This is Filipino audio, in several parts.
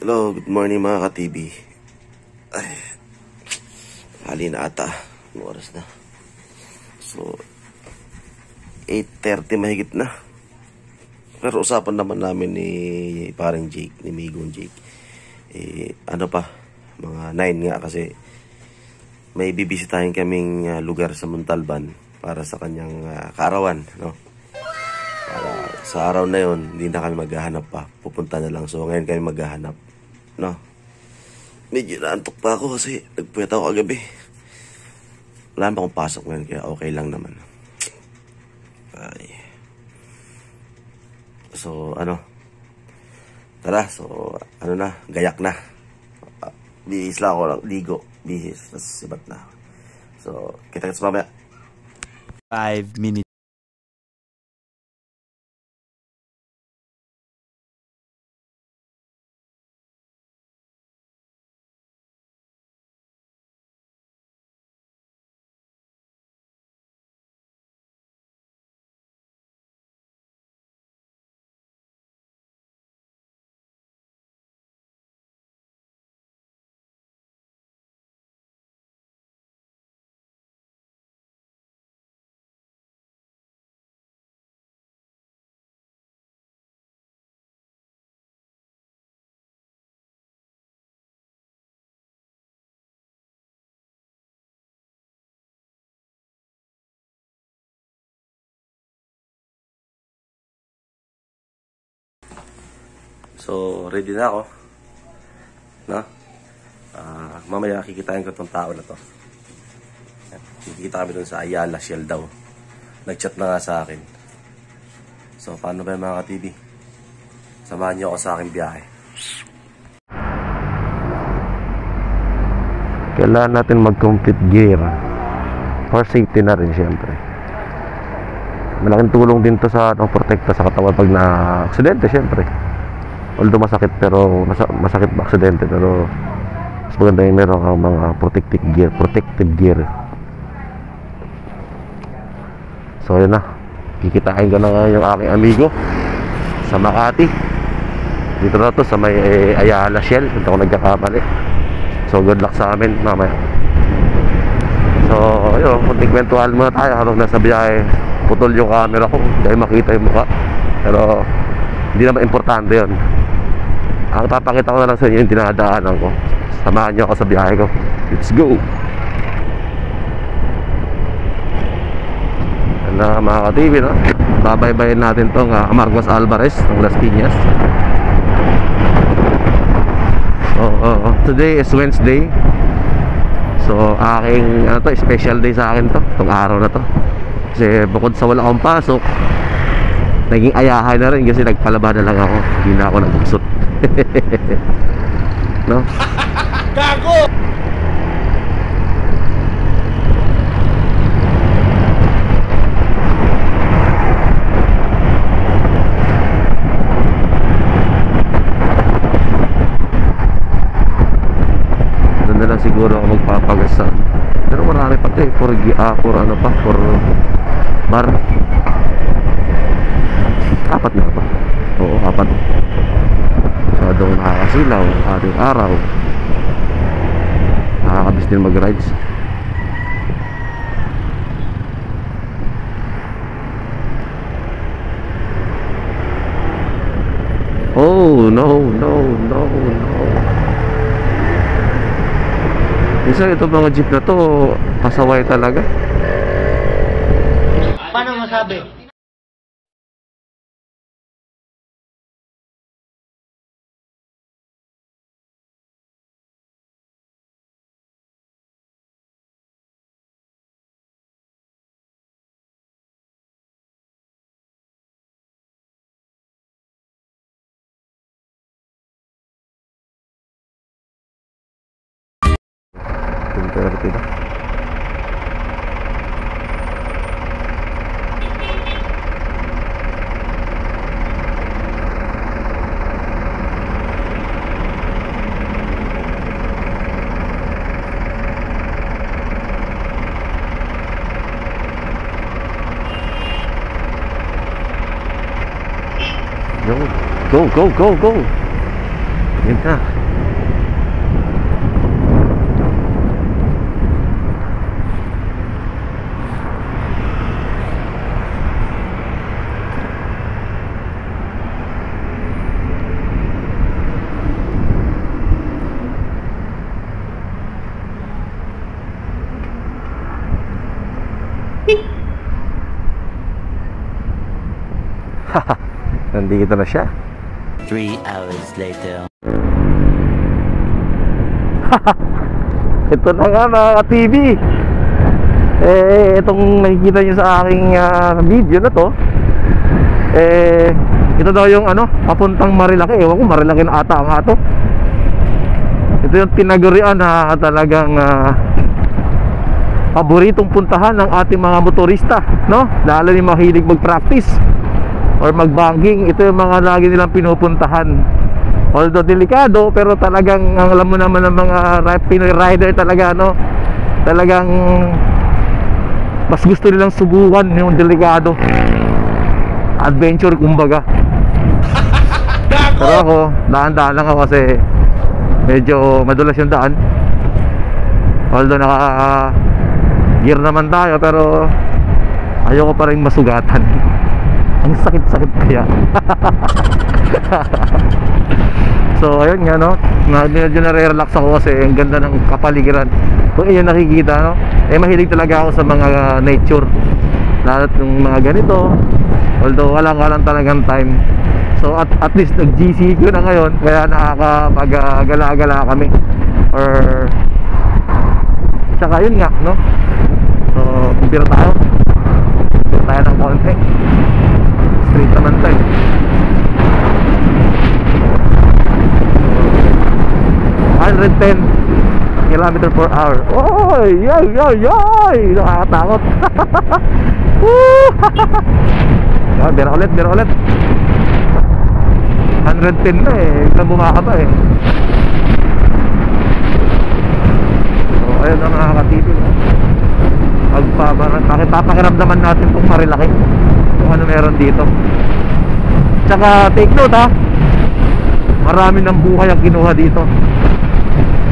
Hello, good morning mga ka-TV. Ay, hali na ata. Anong oras na? So, 8:30 mahigit na. Pero usapan naman namin ni parang Jake, ni Migong Jake. Ano pa, mga 9 nga kasi may bibisitahin kaming lugar sa Montalban para sa kanyang kaarawan, no? Para sa araw na yon, hindi na kami maghahanap pa. Pupunta na lang. So, ngayon kami maghahanap. No? Medyo naantok pa ako kasi nagpuyat ako kagabi. Wala naman akong pasok ngayon kaya okay lang naman. Ay. So, ano? Tara, so, ano na? Gayak na. Bihis lang ako lang. Ligo. Bihis. Tapos sibat na. So, kita-kits mamaya. 5 minutes. So, ready na ako. No? Mamaya kikitain ko itong tao na to. Kikita kami dun sa Ayala Shell daw. Nag-chat na nga sa akin. So, paano ba yung mga ka-TV? Samahan niyo ako sa aking biyahe. Kailangan natin mag-complete gear. For safety na rin, syempre. Malaking tulong din to sa protekta sa katawan pag na-aksidente, syempre. Although masakit, pero masakit ba aksidente, pero mas maganda yung meron kang mga protective gear. So yun na, kikitain ko na nga yung aking amigo sa Makati. Dito na to sa may Ayala Shell, dito ako nagkakamali. So good luck sa amin mamaya. So yun, kunting kwentuhan muna tayo habang nasa biyahe. Putol yung camera ko, dahil makita yung mukha, pero hindi naman importante yun. Ang papakita ko na lang sa inyo yung dinadaanan ko. Samahan nyo ako sa biyahe ko. Let's go! Na mga ka-TV, no? Babaybayin natin tong Amargos Alvarez ng Las Piñas. Today is Wednesday. So aking special day sa akin to, itong araw na to. Kasi bukod sa wala akong pasok, naging ayahay na rin kasi nagpalaba na lang ako. Hindi na ako nagbuksot. No? Gago! Doon na lang siguro ako magpapagasan. Pero marami pa ito for ano pa, for bar. Apat na ba? Oo, apat. Masyadong nakakasilaw ating araw. Nakakabis din mag-rides. Oh, no. Isa ito mga jeep na to, pasaway talaga. Paano masabi? Pinter na. Go. Yun na. Nandito na siya. 3 hours later. Ito na nga mga ka-TV. Itong nakikita nyo sa aking video na to, ito daw yung papuntang Marilaki. Ewan ko, Marilaki na ata nga to. Ito yung tinagurian na talagang paboritong puntahan ng ating mga motorista, no? Lalo yung mahilig mag-practice or mag-banking. Ito yung mga lagi nilang pinupuntahan. Although delikado, pero talagang alam mo naman ng mga Pinoy rider talaga, no? Talagang mas gusto nilang subukan yung delikado. Adventure kumbaga. Pero ako, daan-daan lang ako kasi medyo madulas yung daan. Although naka gear naman tayo, pero ayoko pa rin masugatan. Ang sakit-sakit kaya. So ayun nga, no, medyo nare-relax ako kasi ang ganda ng kapaligiran. Kung iyon nakikita, no, mahilig talaga ako sa mga nature, lalo yung mga ganito. Although wala talagang time. So at least nag-GC ko na ngayon, kaya nakakapag-gala-gala kami. Or tsaka yun nga, no. So kumpira tayo ng konti. Straight naman tayo. 110 km/h. Oy, yoy, nakakatakot. Bira ulit. 110 na biglang bumakaba So ayun na mga ka-TV, pakiramdaman natin itong Marilaki, kung ano meron dito. Tsaka take note, ha, marami ng buhay ang kinuha dito.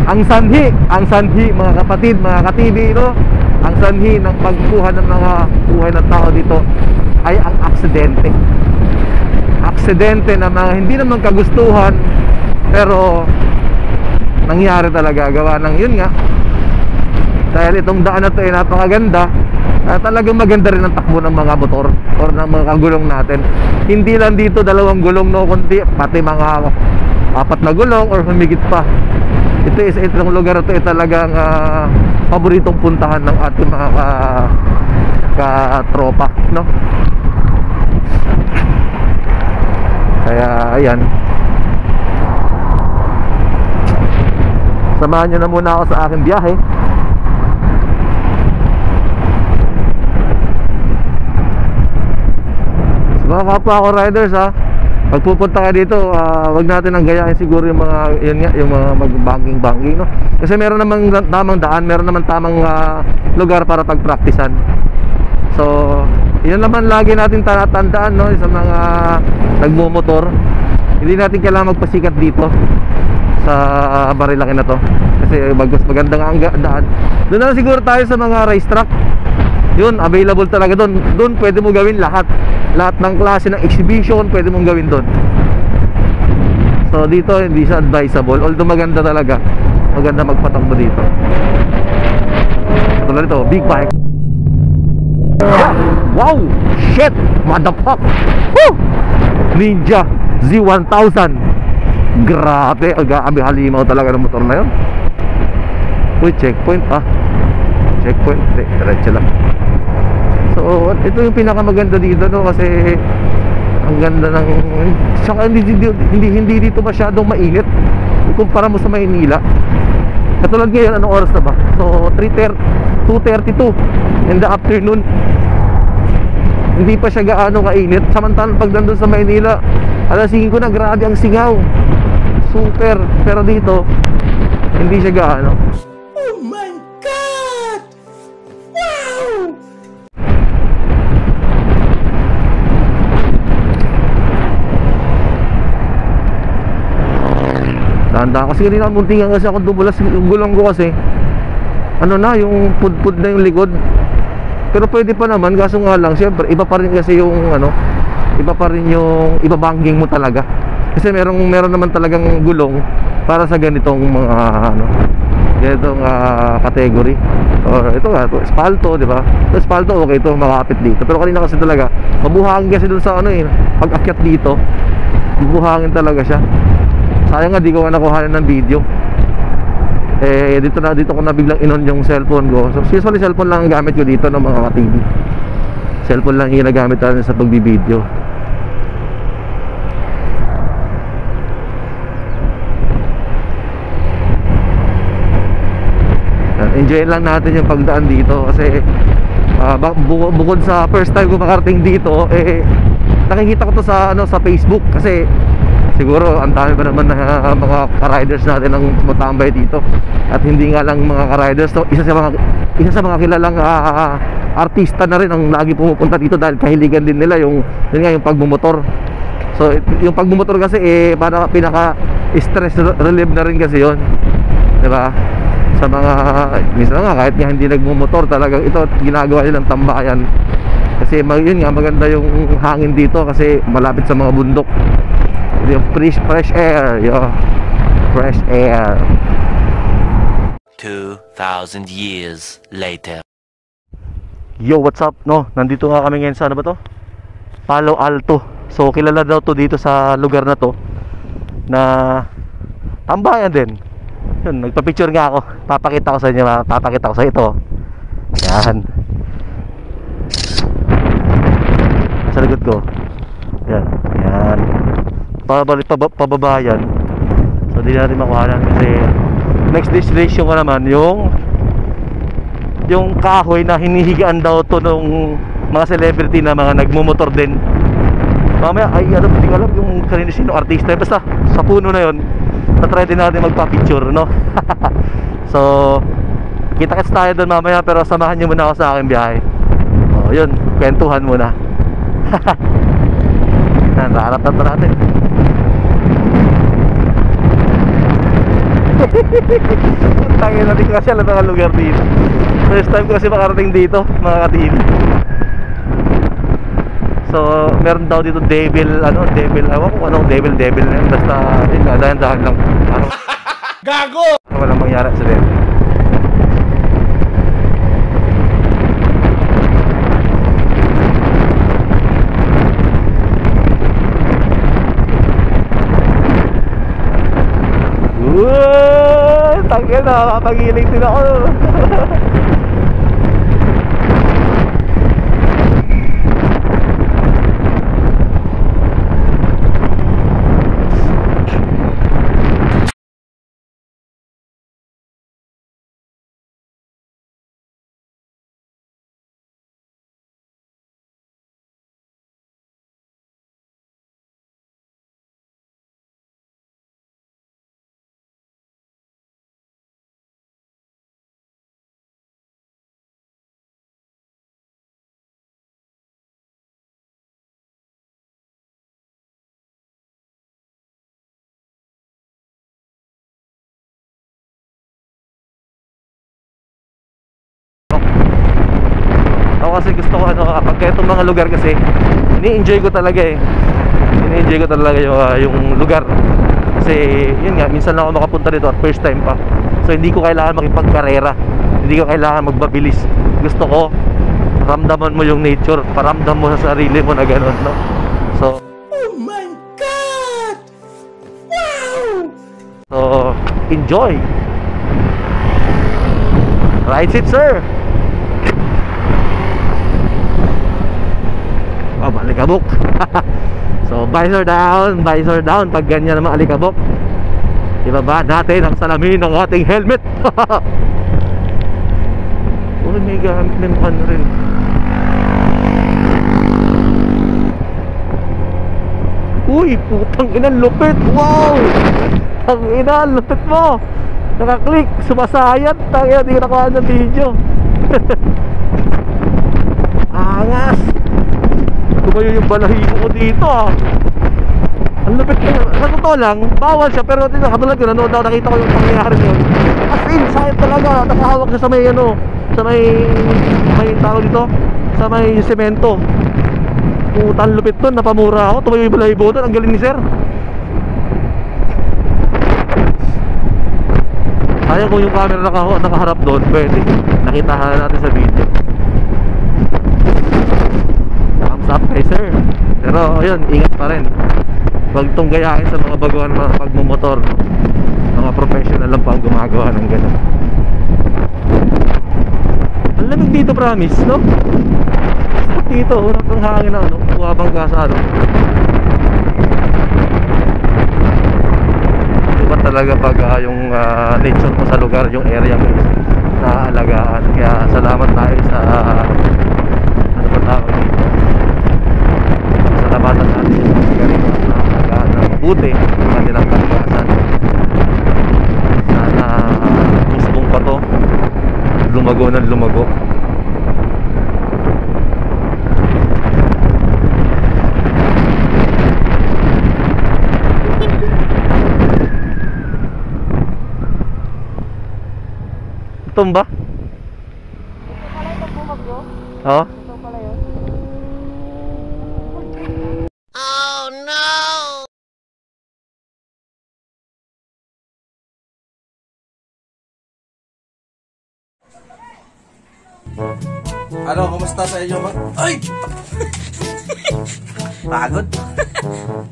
Ang sanhi mga kapatid, mga ka-TV, no? Ang sanhi ng pagkuha ng mga buhay ng tao dito ay ang aksidente na mga hindi naman kagustuhan, pero nangyari talaga gawa ng yun nga. Dahil itong daan na ito ay napakaganda, talagang maganda rin ang takbo ng mga motor or ng mga gulong natin. Hindi lang dito 2 gulong, no, kundi pati mga 4 na gulong or humigit pa. Itong lugar ito ay talagang paboritong puntahan ng ating mga ka-tropa, no? Kaya ayan, samahan nyo na muna ako sa aking biyahe. Mga kapwa ko riders, ha, pag pupunta ka dito, wag natin ang gayahin siguro yung mga yung mga mag-banking, no? Kasi meron namang tamang daan, meron naman tamang lugar para pagpraktisan. So yun naman lagi natin tatandaan, no, sa mga nagmumotor. Hindi natin kailangan magpasikat dito sa Marilaki na to, kasi maganda nga ang daan. Doon na siguro tayo sa mga racetrack. Yun, available talaga doon pwede mo gawin lahat ng klase ng exhibition, pwede mong gawin doon. So dito hindi siya advisable, although maganda talaga, maganda magpatakbo dito. Ito na dito, big bike. Wow, shit, motherfuck. Woo! Ninja Z1000. Grabe, agabi halimaw talaga ng motor na yun. Uy, checkpoint, checkpoint, diretso lang. So ito yung pinakamaganda dito, no, kasi ang ganda ng, saka hindi dito masyadong mainit kumpara mo sa Maynila. Katulad ngayon, anong oras na ba? So 2:32 in the afternoon. Hindi pa siya gaano kainit. Samantalang pag nandun sa Maynila, alas 5 na, grabe ang singaw, super. Pero dito hindi siya gaano. Oh my God! Wow! Tanda kasi kanina muntingan kasi ako dumulas yung gulong ko kasi ano na, yung pudpud na yung likod. Pero pwede pa naman, kaso nga lang syempre iba pa rin kasi yung ano, iba pa rin yung ibabangking mo talaga. Kasi meron naman talagang gulong para sa ganitong mga ano, ganitong category. Or ito nga, ito espalto, di ba? Ito espalto, okay ito, makapit dito. Pero kanina kasi talaga, mabuhangin kasi dun sa ano eh, pag akyat dito, mabuhangin talaga siya. Sayang nga, di ko nga nakuhanan ng video. Eh, dito ko na biglang inon yung cellphone ko. So, usually cellphone lang ang gamit ko dito ng mga ka-TV. Cellphone lang yung ginagamit natin sa pagbibideo. Enjoy lang natin yung pagdaan dito kasi bukod sa first time ko makarating dito, eh nakikita ko to sa ano, sa Facebook kasi siguro ang dami pa naman na mga ka-riders natin ang tumatambay dito. At hindi nga lang mga ka-riders, so isa sa mga kilalang artista na rin ang lagi pumupunta dito dahil kahiligan din nila yung pagmumotor. So yung pagmumotor kasi para pinaka stress relief na rin kasi yon, di ba? Sa mga minsan nga kahit nga hindi nagmumotor, talagang ito ginagawa nilang tambayan kasi yun nga, maganda yung hangin dito kasi malapit sa mga bundok. Yung fresh air, fresh air. 2,000 years later. Yo, what's up? No, nandito nga kami ngayon sa ano ba to? Palo Alto. So kilala daw to dito sa lugar na to na tambayan din. Yun, nagpa-picture nga ako. Papakita ko sa inyo, papakita ko sa ito. Yan. Sa likod ko. Yan. Yan. Pababa yan. So di natin makuhanan kasi next destination ko naman yung kahoy na hinihigaan daw to nung mga celebrity na mga nagmumotor din. Mamaya ay ano, hindi ko alam yung kanina sino artista. Basta sa puno na yon, na-try din natin magpa-picture, no? So kita-kits tayo doon mamaya, pero samahan nyo muna ako sa aking biyahe. O yun, kwentuhan muna. Naharap na natin. Tangin natin kasi alam mga lugar dito. First time ko kasi makarating dito, mga ka-TV. So meron daw dito devil, ewan ko anong devil na yun. Basta yun, dahan-dahan lang. Gago! Walang mangyari sa devil. Tangin na, nakapagiling din ako. Ako kasi gusto ko kapag itong mga lugar kasi ini-enjoy ko talaga ini-enjoy ko talaga yung lugar kasi yun nga, minsan lang ako makapunta dito at first time pa, so hindi ko kailangan makipagkarera, hindi ko kailangan magbabilis. Gusto ko ramdaman mo yung nature, paramdam mo sa sarili mo na gano'n, no? So Oh my God! Wow! So enjoy. Ride seat, sir. Oh, alikabok. So visor down pag ganyan naman alikabok. Ibaba natin ang salamin ng ating helmet. Uy, may gamit ng ano rin. Uy, putang ina, lupit. Wow, ang ina, lupit mo. Nakaklik, sumasayat. Tangina, di ko nakuha ng video. Angas. Tumayo yung balahibo ko dito, ah. Ang lupit ko. Sa totoo lang, bawal siya. Pero katulad ko, nanood ako, nakita ko yung pangyayari yun. As in, sayang talaga. Nakahawak siya sa may ano, sa may tao dito, sa may semento. Putang lupit doon, napamura ako. Tumayo yung balahibo doon, ang galing ni sir. Kaya kung yung camera nakaharap doon, pwede. Nakitahan natin sa video. Thumbs up kay sir. Pero ayun, ingat pa rin. Huwag itong gayahin sa mga baguhan mga pagmumotor, no? Mga professional lang pa ang gumagawa ng gano'n. Ang lamig dito, promise, no? Stop dito, unang kang hangin na, no? Buwabang ka sa ano. Iba talaga pag yung nature mo sa lugar, yung area mo naaalagaan. Kaya salamat tayo sa ano ba tawag dito, salamatan natin yung mga galing naaalagaan na mabuti yung kanilang kalikasan. Sana musbong pa to, lumago ng lumago. Tumba? Ito pala yung bumagyo? Oo. Ito pala yun? Ano, kumusta sa inyo? Ay! Pagod?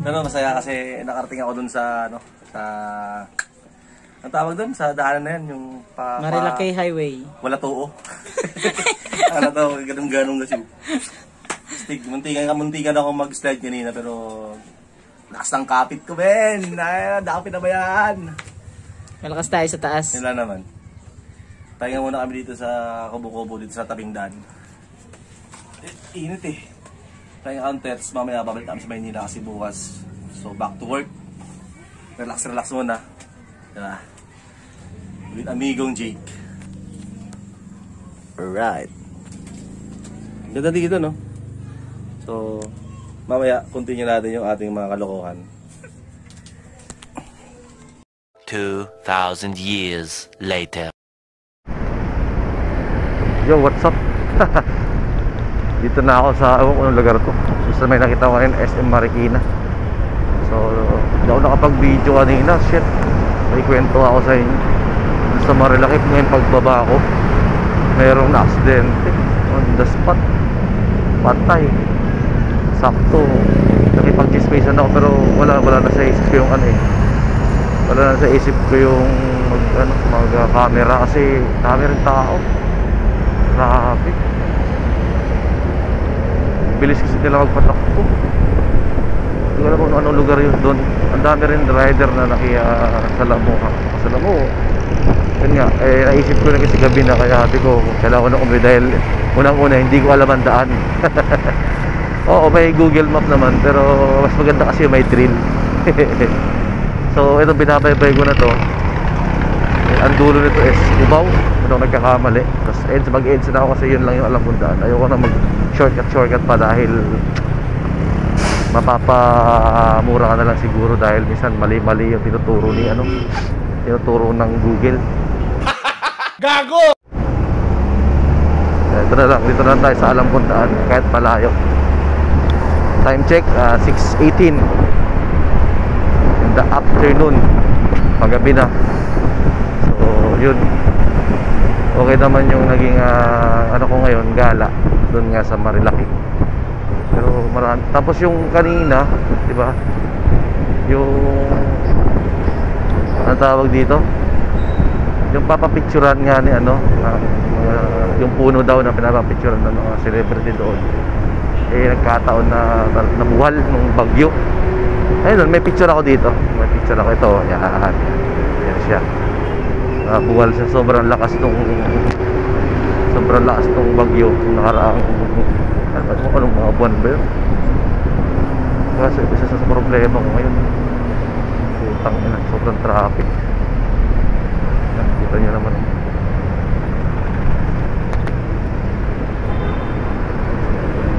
Pero masaya kasi nakarating ako dun sa, ano, sa... Ang tawag dun, sa daanan na yan, yung Marilaki Highway. wala tuo. Ano to, ganun-ganun kasi. Stig, muntikan ako mag-slide kanina, pero... Lakas ng kapit ko, Ben! Ay, dapit na ba yan? Malakas tayo sa taas. Nila naman. Pahinga muna kami dito sa kubo-kubo, dito sa tabing daan. Init eh. Pahinga counter, mamaya babalik kami sa Maynila kasi bukas. So back to work. Relax muna. Diba? With amigong Jake. Alright. Ganda dito, no? So, mamaya, continue natin yung ating mga kalokohan. 2,000 years later. Yo, what's up? Dito na ako sa anong lugar to. Gusto may nakita ko rin SM Marikina. So, hindi ako nakapag-video kanina. Shit. May kwento ako sa inyo. Sa Marilaki ngayon pagbaba ko, mayroong na-aksidente on the spot. Patay. Sakto. Nakipag-chispacean ako pero wala na sa isip ko yung ano eh. Wala na sa isip ko yung mag-camera kasi dami rin tao. Grabe. Bilis kasi nila magpatakbo. Hindi ko alam kung anong lugar yun doon. Ang dami rin rider na nakiyasalamuha. Yun nga, naisip ko na kasi gabi na kaya sabi ko kailangan ko na umuwi dahil unang-una hindi ko alam ang daan. Oo, may Google Map naman pero mas maganda kasi may trail. So ito binabaybay ko na to. Ang dulo nito is Cubao, kung nagkakamali. Tapos mag-edge na ako kasi yun lang yung alam kong daan. Ayoko na mag-shortcut pa dahil mapapamura ka na lang siguro dahil minsan mali-mali yung tinuturo ng Google. Gago! Dito na lang tayo sa alam kong daan kahit malayo. Time check, 6:18 in the afternoon, paggabi na. So yun, okay naman yung naging ano ko ngayon, gala doon nga sa Marilaki. Pero marami. Tapos yung kanina, di ba? Yung ano tawag dito? Yung papapicturean nga ni yung puno daw na pinapapicturean ng mga celebrity doon. Nagkataon na nabuhal nung bagyo. Ayun, may picture ako dito. May picture ako ito. Yan siya. Buwal siya, sobrang lakas tong bagyo nakaraang anong mga buwan ba yun. Kasi isa sa problema ko ngayon, putang ina, sobrang traffic. Kita nyo naman,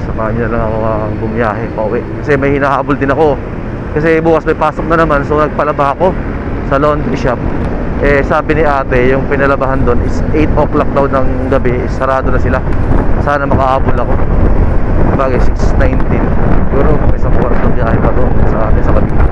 samahan nyo na lang ako bumiyahe pa uwi kasi may hinahabol din ako. Kasi bukas may pasok na naman, so nagpalaba ako sa laundry shop. Eh sabi ni ate, yung pinalabahan doon is 8 o'clock daw ng gabi, sarado na sila. Sana makaabol ako. Bagay 6:19. Siguro isang oras na biyahe pa doon sa atin sa kabila.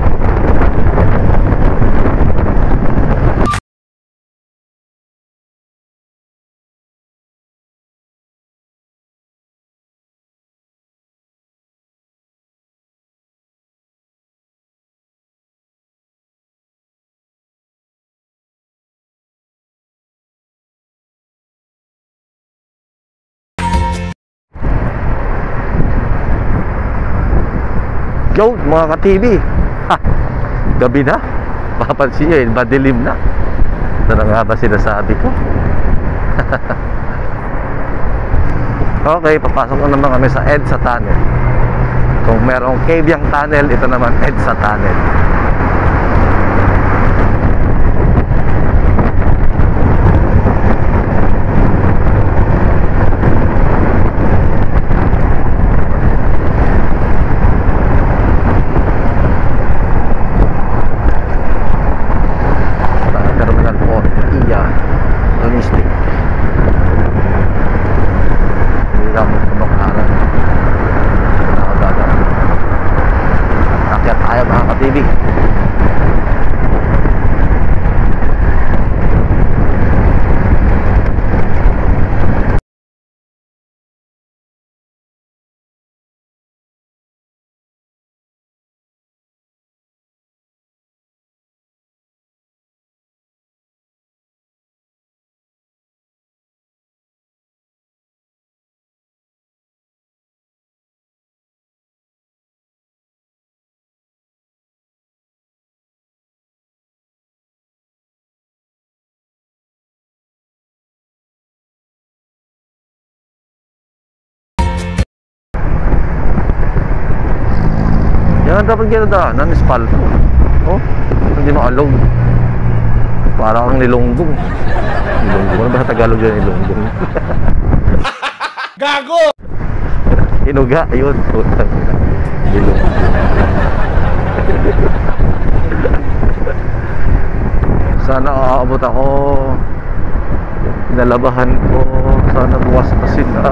Yo, mga ka-TV. Ha, gabi na. Papansin nyo, madilim na. Ito na nga ba sinasabi ko? Okay, papasok na naman kami sa EDSA Tunnel. Kung merong Cavyang Tunnel, ito naman EDSA Tunnel. Yan dapat ginadaanan, espalto. Oh, hindi maalog. Para kang nilonggong. Nilonggong, ano ba sa Tagalog yun, nilonggong? Gago! Hinuga, yun. Nilonggong. Sana aabot ako. Pinalabahan ko. Sana bukas pa sila.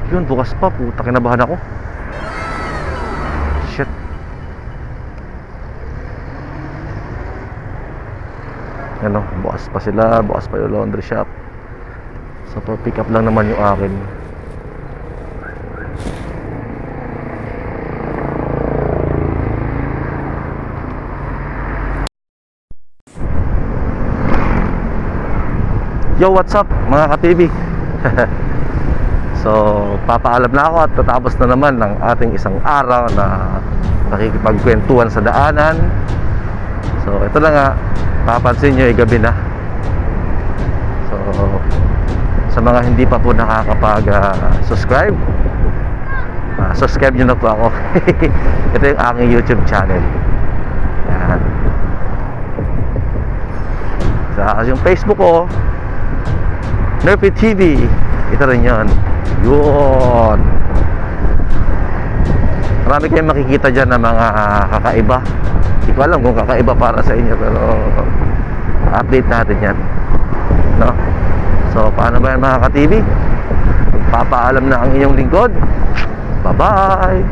Yun, bukas pa. Puta, kinabahan ako. Shit. Ano, bukas pa sila. Bukas pa yung laundry shop. So, pick up lang naman yung akin. Yo, what's up mga ka-TV? So, papaalam na ako at tatapos na naman ng ating isang araw na nakikipagkwentuhan sa daanan. So, ito na nga, papansin nyo, gabi na. So, sa mga hindi pa po nakakapag-subscribe, subscribe nyo na po ako. Ito yung aking YouTube channel. Yan. Sa yung Facebook ko, Nerfy TV. Ito rin yun. Yun. Marami kayong makikita dyan na mga kakaiba. Hindi ko alam kung kakaiba para sa inyo, pero update natin yan, no? So paano ba yan mga ka-TV? Magpapaalam na ang inyong lingkod. Bye bye.